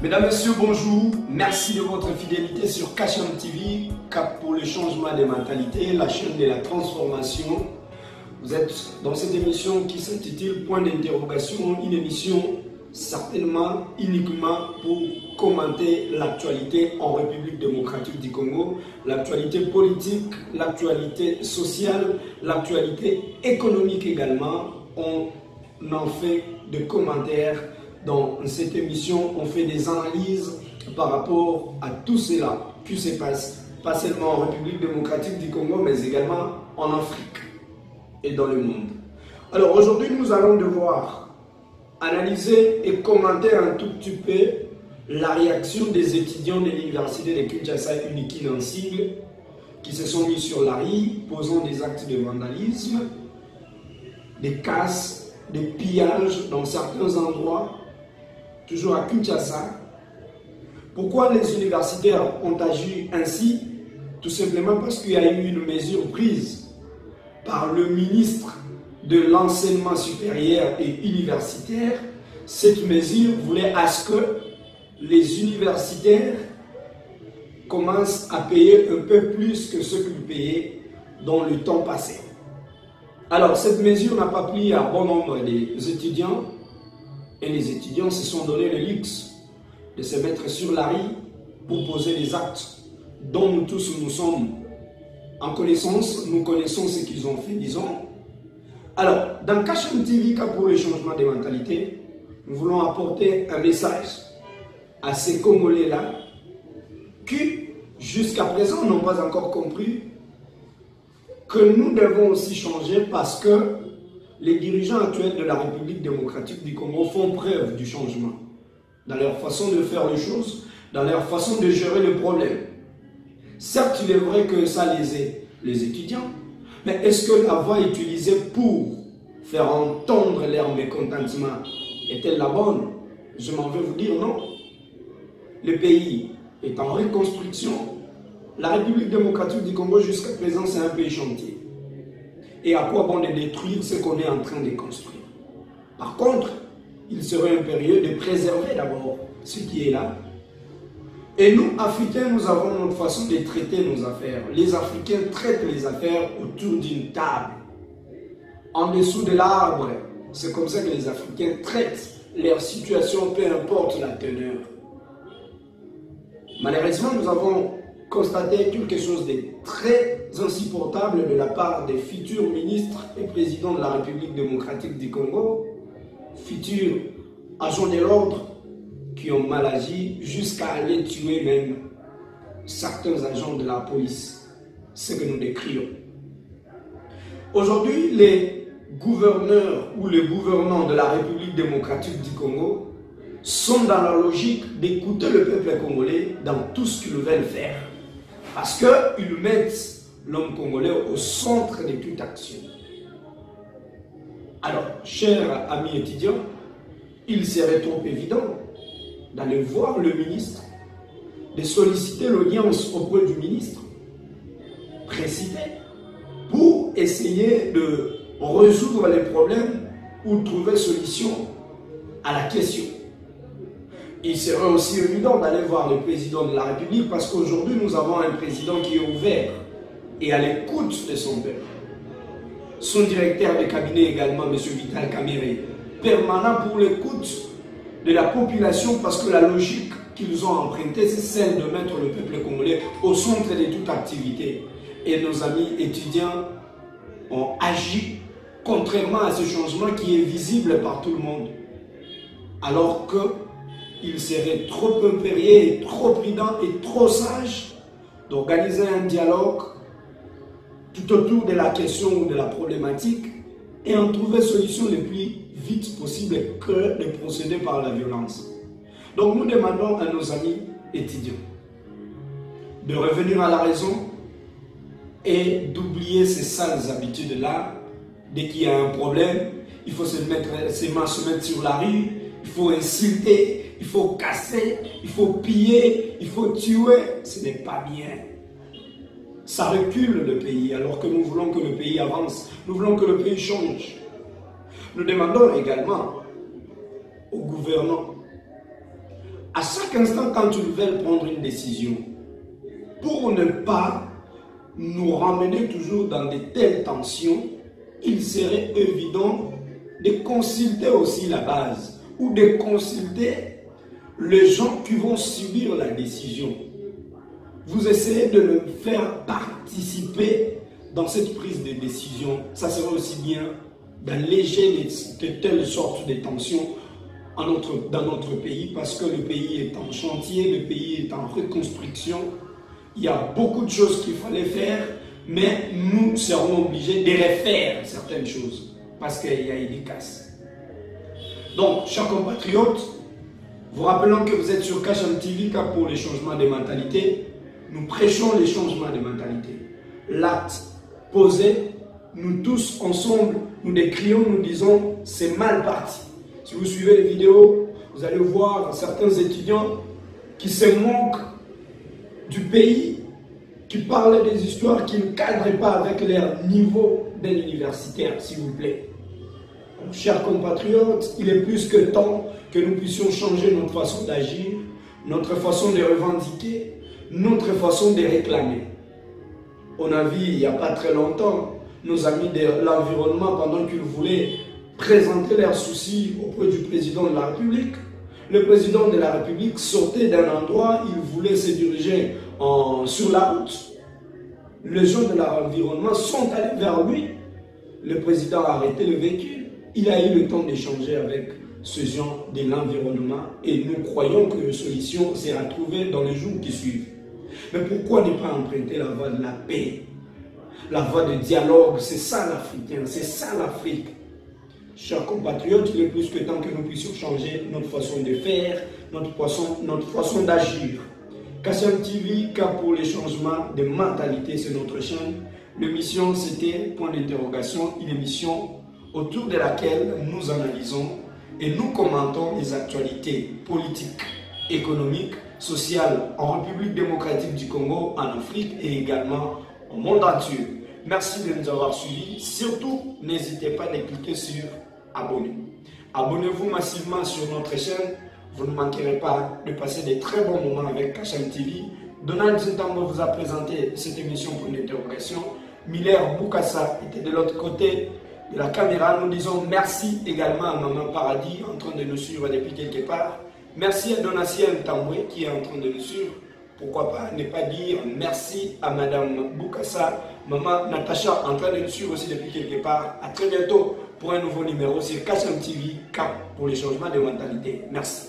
Mesdames, Messieurs, bonjour. Merci de votre fidélité sur Kasham TV, Cap pour le changement des mentalités, la chaîne de la transformation. Vous êtes dans cette émission qui s'intitule Point d'interrogation, une émission certainement uniquement pour commenter l'actualité en République démocratique du Congo, l'actualité politique, l'actualité sociale, l'actualité économique également. On en fait des commentaires. Dans cette émission, on fait des analyses par rapport à tout cela qui se passe, pas seulement en République démocratique du Congo, mais également en Afrique et dans le monde. Alors aujourd'hui, nous allons devoir analyser et commenter un tout petit peu la réaction des étudiants de l'université de Kinshasa, UNIKI en sigle, qui se sont mis sur la rue, posant des actes de vandalisme, des casses, des pillages dans certains endroits, toujours à Kinshasa. Pourquoi les universitaires ont agi ainsi? Tout simplement parce qu'il y a eu une mesure prise par le ministre de l'enseignement supérieur et universitaire. Cette mesure voulait à ce que les universitaires commencent à payer un peu plus que ce qu'ils payaient dans le temps passé. Alors cette mesure n'a pas plu à bon nombre des étudiants. Et les étudiants se sont donné le luxe de se mettre sur la rue pour poser des actes dont nous tous nous sommes en connaissance. Nous connaissons ce qu'ils ont fait, disons. Alors, dans Kasham TV, Cap pour le changement des mentalités, nous voulons apporter un message à ces Congolais-là qui, jusqu'à présent, n'ont pas encore compris que nous devons aussi changer parce que les dirigeants actuels de la République démocratique du Congo font preuve du changement dans leur façon de faire les choses, dans leur façon de gérer le problème. Certes, il est vrai que ça lésait les étudiants, mais est-ce que la voie utilisée pour faire entendre leur mécontentement est-elle la bonne? Je m'en vais vous dire non. Le pays est en reconstruction. La République démocratique du Congo jusqu'à présent, c'est un pays chantier. Et à quoi bon de détruire ce qu'on est en train de construire? Par contre, il serait impérieux de préserver d'abord ce qui est là. Et nous, Africains, nous avons notre façon de traiter nos affaires. Les Africains traitent les affaires autour d'une table, en dessous de l'arbre. C'est comme ça que les Africains traitent leur situation, peu importe la teneur. Malheureusement, nous avons constaté quelque chose de très insupportable de la part des futurs ministres et présidents de la République démocratique du Congo, futurs agents de l'ordre qui ont mal agi jusqu'à aller tuer même certains agents de la police, ce que nous décrions. Aujourd'hui, les gouverneurs ou les gouvernants de la République démocratique du Congo sont dans la logique d'écouter le peuple congolais dans tout ce qu'ils veulent faire. Parce qu'ils mettent l'homme congolais au centre de toute action. Alors, chers amis étudiants, il serait trop évident d'aller voir le ministre, de solliciter l'audience auprès du ministre, précité, pour essayer de résoudre les problèmes ou trouver solution à la question. Il serait aussi évident d'aller voir le président de la République parce qu'aujourd'hui, nous avons un président qui est ouvert et à l'écoute de son peuple. Son directeur de cabinet également, M. Vital Kamerhe, permanent pour l'écoute de la population parce que la logique qu'ils ont empruntée, c'est celle de mettre le peuple congolais au centre de toute activité. Et nos amis étudiants ont agi contrairement à ce changement qui est visible par tout le monde. Alors que il serait trop impérieux, trop prudent et trop sage d'organiser un dialogue tout autour de la question ou de la problématique et en trouver solution le plus vite possible que de procéder par la violence. Donc nous demandons à nos amis étudiants de revenir à la raison et d'oublier ces sales habitudes-là. Dès qu'il y a un problème, il faut se mettre sur la rue, il faut insulter, il faut casser, il faut piller, il faut tuer. Ce n'est pas bien. Ça recule le pays alors que nous voulons que le pays avance. Nous voulons que le pays change. Nous demandons également aux gouvernants à chaque instant quand ils veulent prendre une décision, pour ne pas nous ramener toujours dans de telles tensions, il serait évident de consulter aussi la base ou de consulter les gens qui vont subir la décision. Vous essayez de le faire participer dans cette prise de décision. Ça serait aussi bien d'alléger de telles sortes de tensions dans notre pays, parce que le pays est en chantier, le pays est en reconstruction. Il y a beaucoup de choses qu'il fallait faire, mais nous serons obligés de refaire certaines choses parce qu'il y a eu des casses. Donc, chers compatriotes, vous rappelons que vous êtes sur Kasham TV, Cap pour les changements de mentalité. Nous prêchons les changements de mentalité. L'acte posé, nous tous ensemble, nous décrions, nous disons, c'est mal parti. Si vous suivez les vidéos, vous allez voir certains étudiants qui se moquent du pays, qui parlent des histoires qui ne cadrent pas avec leur niveau d'un universitaire, s'il vous plaît. Donc, chers compatriotes, il est plus que temps que nous puissions changer notre façon d'agir, notre façon de revendiquer, notre façon de réclamer. On a vu il n'y a pas très longtemps nos amis de l'environnement, pendant qu'ils voulaient présenter leurs soucis auprès du président de la République. Le président de la République sortait d'un endroit, il voulait se diriger sur la route. Les gens de l'environnement sont allés vers lui. Le président a arrêté le véhicule. Il a eu le temps d'échanger avec ces gens de l'environnement et nous croyons que une solution sera trouvée dans les jours qui suivent. Mais pourquoi ne pas emprunter la voie de la paix, la voie de dialogue? C'est ça l'Africain, c'est ça l'Afrique. Chers compatriotes, il est plus que temps que nous puissions changer notre façon de faire, notre façon d'agir. Kasham TV, Cap pour les changements de mentalité, c'est notre chaîne. L'émission, c'était Point d'interrogation, une émission autour de laquelle nous analysons et nous commentons les actualités politiques, économiques, sociales en République démocratique du Congo, en Afrique et également au monde entier. Merci de nous avoir suivis. Surtout, n'hésitez pas à cliquer sur abonner. Abonnez-vous massivement sur notre chaîne. Vous ne manquerez pas de passer des très bons moments avec Kasham TV. Donald Zintambo vous a présenté cette émission pour une interrogation. Miller Boukassa était de l'autre côté de la caméra. Nous disons merci également à Maman Paradis en train de nous suivre depuis quelque part. Merci à Donatien Tamboué qui est en train de nous suivre. Pourquoi pas ne pas dire merci à Madame Boukassa, Maman Natacha en train de nous suivre aussi depuis quelque part. À très bientôt pour un nouveau numéro sur Kasham TV, Cap pour les changements de mentalité. Merci.